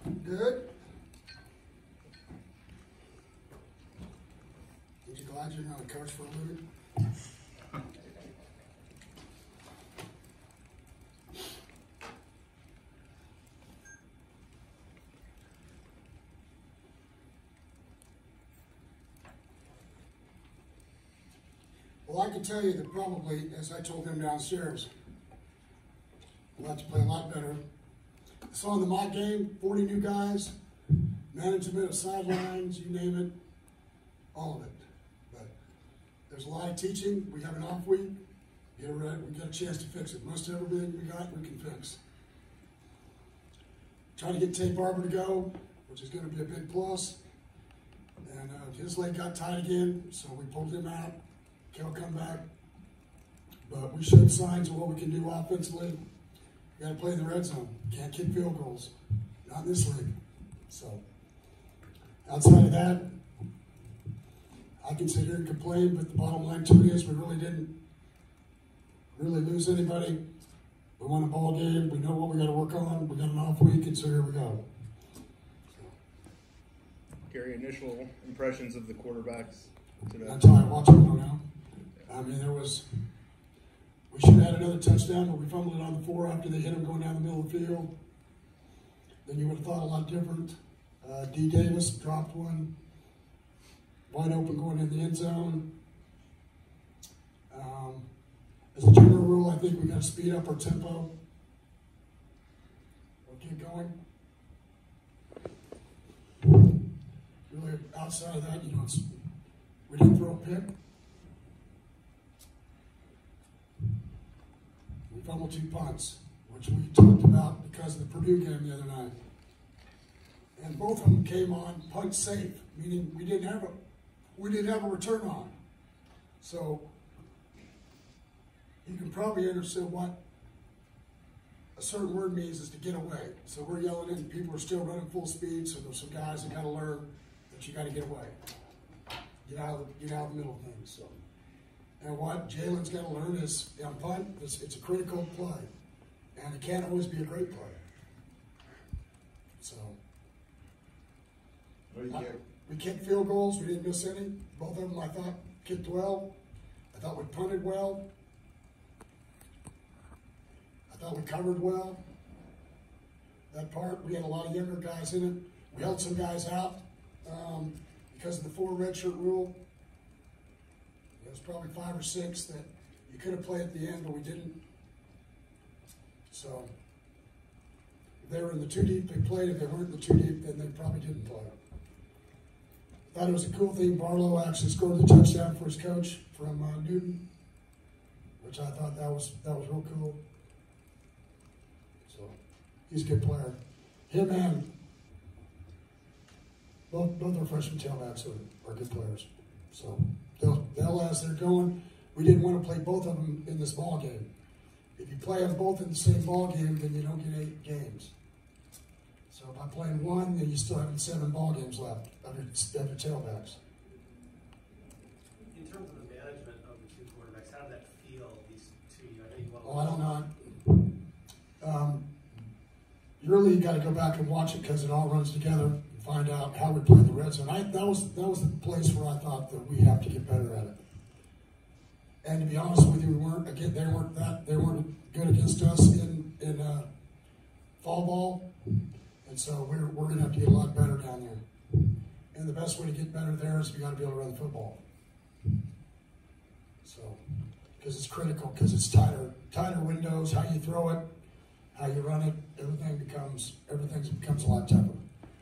Good. Aren't you glad you're not a coach for a living? Well, I can tell you that probably, as I told them downstairs, we'll have to play a lot better. I saw in the mock game, 40 new guys, management of sidelines, you name it, all of it. But there's a lot of teaching. We have an off week. Get it right. We got a chance to fix it. Most everything we got, we can fix. Trying to get Tate Barber to go, which is going to be a big plus. And his leg got tight again, so we pulled him out. He'll come back. But we showed signs of what we can do offensively. We got to play in the red zone. Can't kick field goals. Not in this league. So, outside of that, I can sit here and complain, but the bottom line to it is we really didn't lose anybody. We won a ball game. We know what we got to work on. We got an off week, and so here we go. Gary, initial impressions of the quarterbacks today? Until I watch them now. I mean, we should have had another touchdown, but we fumbled it on the 4 after they hit him going down the middle of the field. Then you would have thought a lot different. D. Davis dropped one, wide open going in the end zone. As a general rule, I think we got to speed up our tempo. We'll keep going. Really, outside of that, we didn't throw a pick. We fumbled 2 punts, which we talked about because of the Purdue game the other night. And both of them came on punt safe, meaning we didn't have a return on. So you can probably understand what a certain word means is to get away. So we're yelling in, people are still running full speed, so there's some guys that got to learn that you got to get away. Get out of the middle of things. So. And what Jalen's got to learn is, on punt, it's a critical play. And it can't always be a great play. So, we kicked field goals. We didn't miss any. Both of them, I thought, kicked well. I thought we punted well. I thought we covered well. That part, we had a lot of younger guys in it. We held some guys out because of the 4 redshirt rule. There's probably 5 or 6 that you could have played at the end, but we didn't. So if they were in the 2 deep, they played. If they weren't in the 2 deep, then they probably didn't play. Thought it was a cool thing. Barlow actually scored the touchdown for his coach from Newton, which I thought that was real cool. So he's a good player. Him and both our freshman tailbacks are good players. So they'll as they're going. We didn't want to play both of them in this ball game. If you play them both in the same ball game, then you don't get 8 games. So by playing one, then you still have 7 ball games left of your tailbacks. In terms of the management of the 2 quarterbacks, how did that feel, these 2? I know you I don't know. Really, you got to go back and watch it because it all runs together and find out how we played the red zone. That was the place where I thought that we have to get better at it. And to be honest with you, they weren't good against us in fall ball. And so we're going to have to get a lot better down there. And the best way to get better there is we got to be able to run the football. So, because it's critical, because it's tighter windows, how you throw it, how you run it, everything becomes a lot tougher.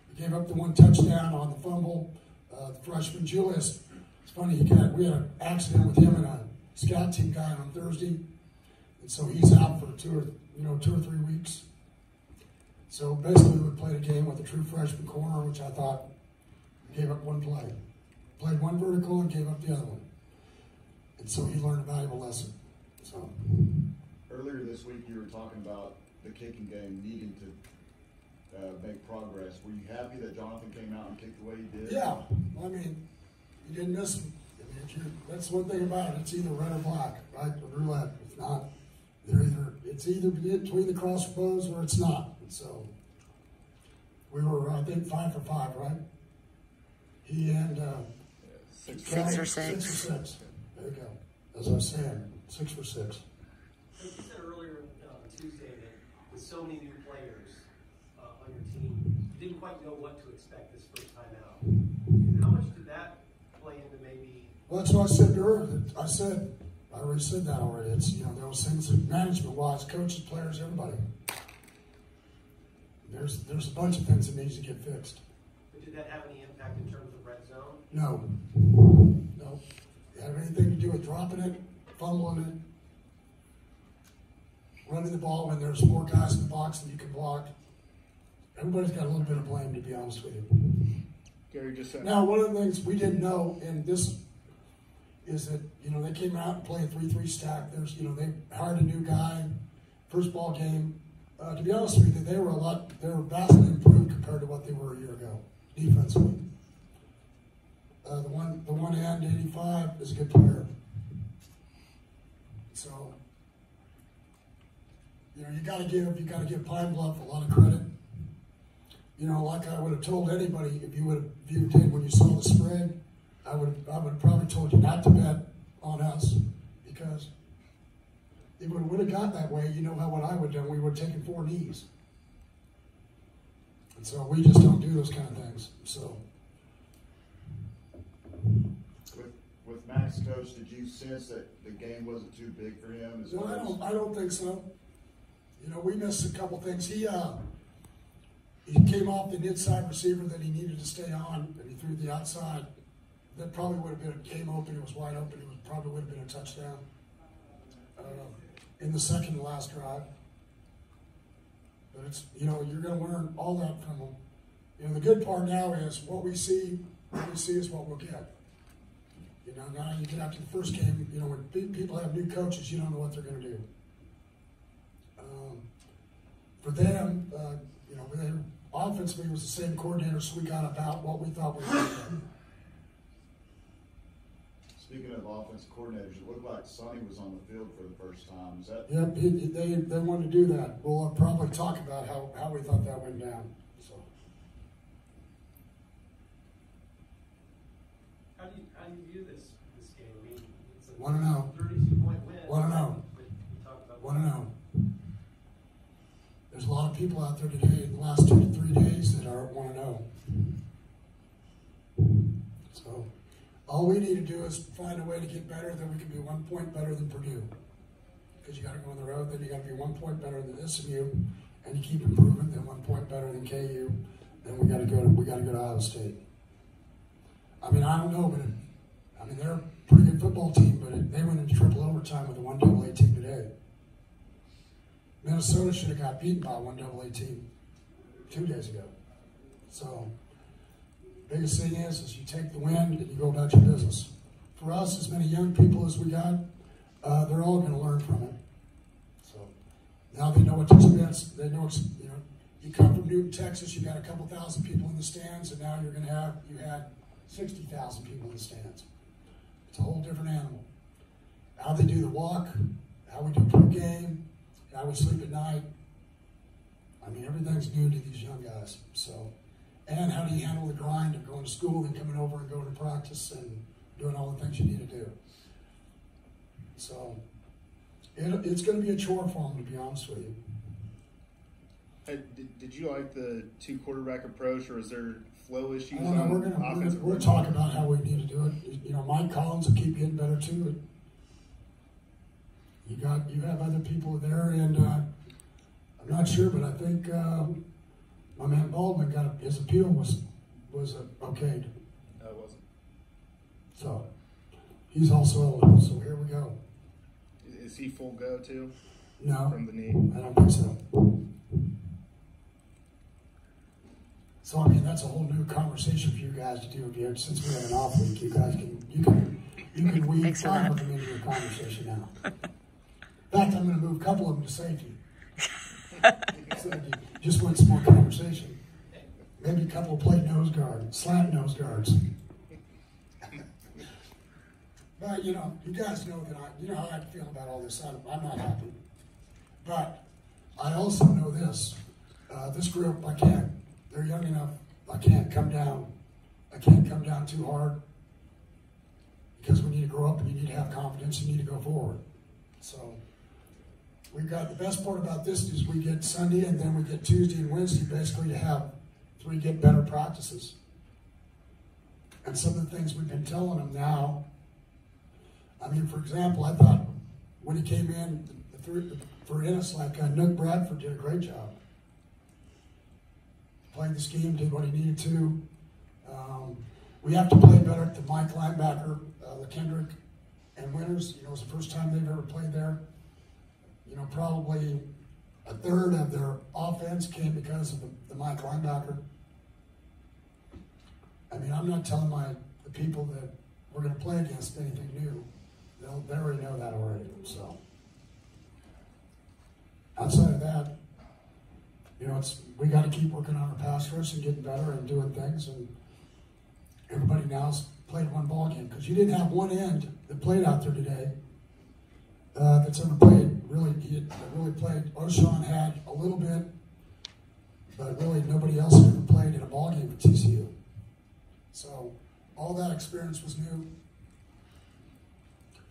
We gave up the 1 touchdown on the fumble. The freshman Julius, it's funny, we had an accident with him and a scout team guy on Thursday, and so he's out for 2 or 3 weeks. So basically, we played a game with a true freshman corner, which I thought we gave up 1 play. Played 1 vertical and gave up the other one. And so he learned a valuable lesson. So earlier this week, you were talking about the kicking game needing to make progress. Were you happy that Jonathan came out and kicked the way he did? Yeah. I mean, you didn't miss him. That's one thing about it. It's either red or black, right? Or roulette. It's not. It's either between the crossbows or it's not. And so we were I think 5 for 5, right? He and 6 6 or 6. 6 for 6. There you go. As I was saying, 6 for 6. You said earlier Tuesday that with so many new players on your team, you didn't quite know what to expect this first time out. How much did that play into maybe? Well, that's what I said earlier. I already said that already. It's, there was things that management-wise, coaches, players, everybody. There's a bunch of things that needs to get fixed. But did that have any impact in terms of red zone? No. No. It have anything to do with dropping it, fumbling it, running the ball when there's 4 guys in the box that you can block. Everybody's got a little bit of blame, to be honest with you. Gary just said. Now, one of the things we didn't know, and this is that, they came out and played a 3-3 stack. There's, they hired a new guy, first ball game. To be honest with you, they were vastly improved compared to what they were a year ago, defensively. The one end, 85, is a good player. So, you gotta give Pine Bluff a lot of credit. Like I would have told anybody, if you did when you saw the spread, I would have probably told you not to bet on us, because if it would have got that way, what I would have done, we would have taken 4 knees. And so we just don't do those kind of things. So with Max, coach, did you sense that the game wasn't too big for him? No, I don't think so. We missed a couple things. He came off the inside receiver that he needed to stay on, and he threw the outside. That probably would have been a game open. It was wide open. It probably would have been a touchdown in the second to last drive. But it's, you're going to learn all that from him. The good part now is what we see is what we'll get. Now you get out to the first game, when people have new coaches, you don't know what they're going to do. For them, offensively it was the same coordinator, so we got about what we thought we were going to get. Speaking of offensive coordinators, it looked like Sonny was on the field for the first time. Is that? Yep, they wanted to do that. We'll probably talk about how we thought that went down. So. How do you view this game? I mean, it's a 1-0. 32-point win. 1-0. But you talked about 1-0. There's a lot of people out there today in the last 2 to 3 days that are at 1-0. So. All we need to do is find a way to get better, then we can be 1 point better than Purdue. Because you got to go on the road, then you got to be 1 point better than SMU, and you keep improving, then 1 point better than KU, then we got to go to Iowa State. I don't know, but they're a pretty good football team, but they went into triple overtime with a 1AA team today. Minnesota should have got beaten by a 1AA team 2 days ago. So. Biggest thing is you take the win and you go about your business. For us, as many young people as we got, they're all going to learn from it. So now they know what to expect. They know you come from Newton, Texas, you got a couple thousand people in the stands, and now you had 60,000 people in the stands. It's a whole different animal. How they do the walk, how we do pre-game, how we sleep at night. Everything's new to these young guys. So. And how do you handle the grind of going to school and coming over and going to practice and doing all the things you need to do. So it's going to be a chore for them, to be honest with you. Hey, did you like the 2 quarterback approach, or is there flow issues? I don't know. We'll talk about how we need to do it. Mike Collins will keep getting better too. You have other people there, and I'm not sure, but I think my man Baldwin his appeal was okayed. No, it wasn't. So he's also eligible. So here we go. Is he full go too? No, From the knee? I don't think so. So that's a whole new conversation for you guys to do here. Since we have an off week, you guys can weave Thanks for 5 that. of them into your conversation now. In fact, I'm going to move a couple of them to safety. So you just want some more conversation. Maybe a couple of plate nose guards, slant nose guards. But you guys know that you know how I feel about all this. I'm not happy. But I also know this. This group, they're young enough. I can't come down too hard, because we need to grow up and you need to have confidence, you need to go forward. So we've got, the best part about this is we get Sunday and then we get Tuesday and Wednesday basically to have 3 get better practices. And some of the things we've been telling them now, I mean, for example, I thought when he came in, for Ennis, like Nook Bradford did a great job. Played the scheme, did what he needed to. We have to play better at the Mike linebacker, the Kendrick and Winters. You know, it's the first time they've ever played there. You know, probably a third of their offense came because of the Mike linebacker. I mean, I'm not telling the people that we're going to play against anything new. They already know that already. So outside of that, you know, we got to keep working on our pass rush and getting better and doing things. And everybody now's played one ball game, because you didn't have one end that played out there today that's ever played. Really played. O'Shawn had a little bit, but really nobody else had ever played in a ball game for TCU. So all that experience was new,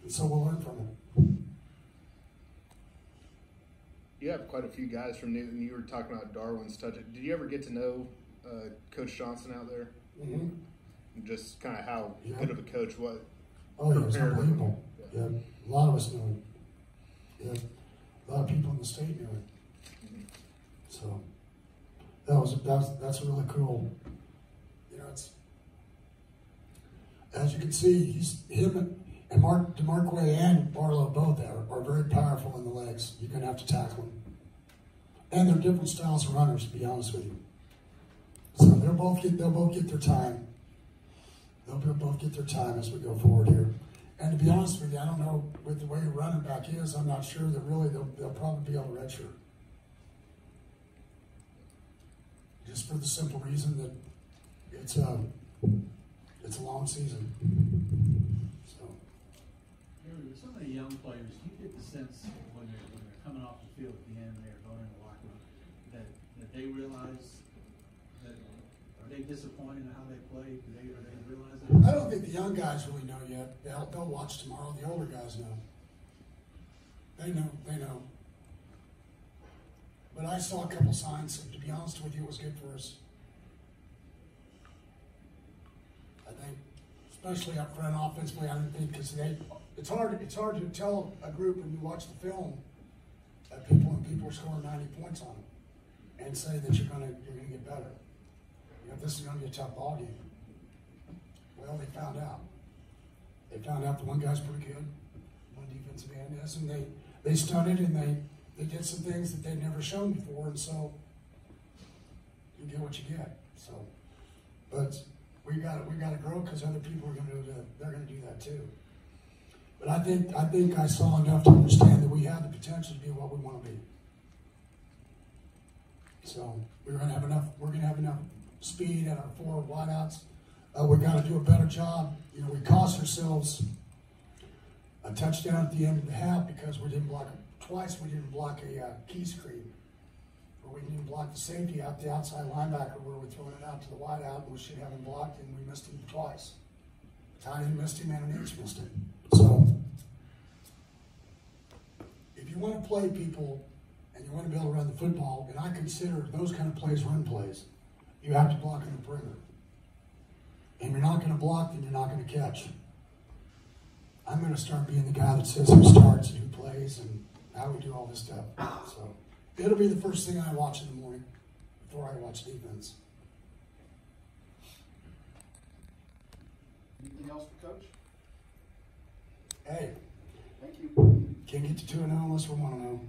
and so we'll learn from it. You have quite a few guys from Newton. You were talking about Darwin's touch. Did you ever get to know Coach Johnson out there? Mm-hmm. Just kind of how good of a coach was. Oh, yeah, it was unbelievable. Yeah, a lot of us knew him. Yeah, a lot of people in the state knew him. Mm-hmm. So that's really cool. You know, it's, as you can see, him and DeMarquay and Barlow both are very powerful in the legs. You're going to have to tackle them. And they're different styles of runners, to be honest with you. So they'll both get their time. They'll both get their time as we go forward here. And to be honest with you, I don't know, with the way your running back is, I'm not sure that really they'll probably be able to redshirt. Just for the simple reason that it's a long season. So. Some of the young players, you get the sense when they're coming off the field at the end, they're going in the locker room, that they realize that, are they disappointed in how they play? Are they realize that? I don't think the young guys really know yet. They'll watch tomorrow. The older guys know. They know. But I saw a couple signs, and to be honest with you, it was good for us. I think, especially up front offensively, I didn't think, because it's hard to tell a group when you watch the film that people are scoring 90 points on them and say that you're gonna get better. You know, this is gonna be a tough ball game. Well, they found out. They found out the one guy's pretty good, one defensive end is, and they studied and they did some things that they'd never shown before, and so you get what you get. So, but we got to grow, because other people are they're gonna do that too. But I think I saw enough to understand that we have the potential to be what we want to be. So we're gonna have enough speed at our 4 wideouts. We got to do a better job. You know, we cost ourselves a touchdown at the end of the half because we didn't block it twice. We didn't block a key screen, or we didn't block the safety out the outside linebacker where we're throwing it out to the wideout. We should have him blocked, and we missed him twice. Tight end missed him, and an inch missed him. So if you want to play people and you want to be able to run the football, and I consider those kind of plays run plays, you have to block in the perimeter. And you're not going to block, then you're not going to catch. I'm going to start being the guy that says who starts and who plays and how we do all this stuff. So it'll be the first thing I watch in the morning before I watch defense. Anything else for Coach? Hey, Thank you. can't get to 2-0 unless we want to know.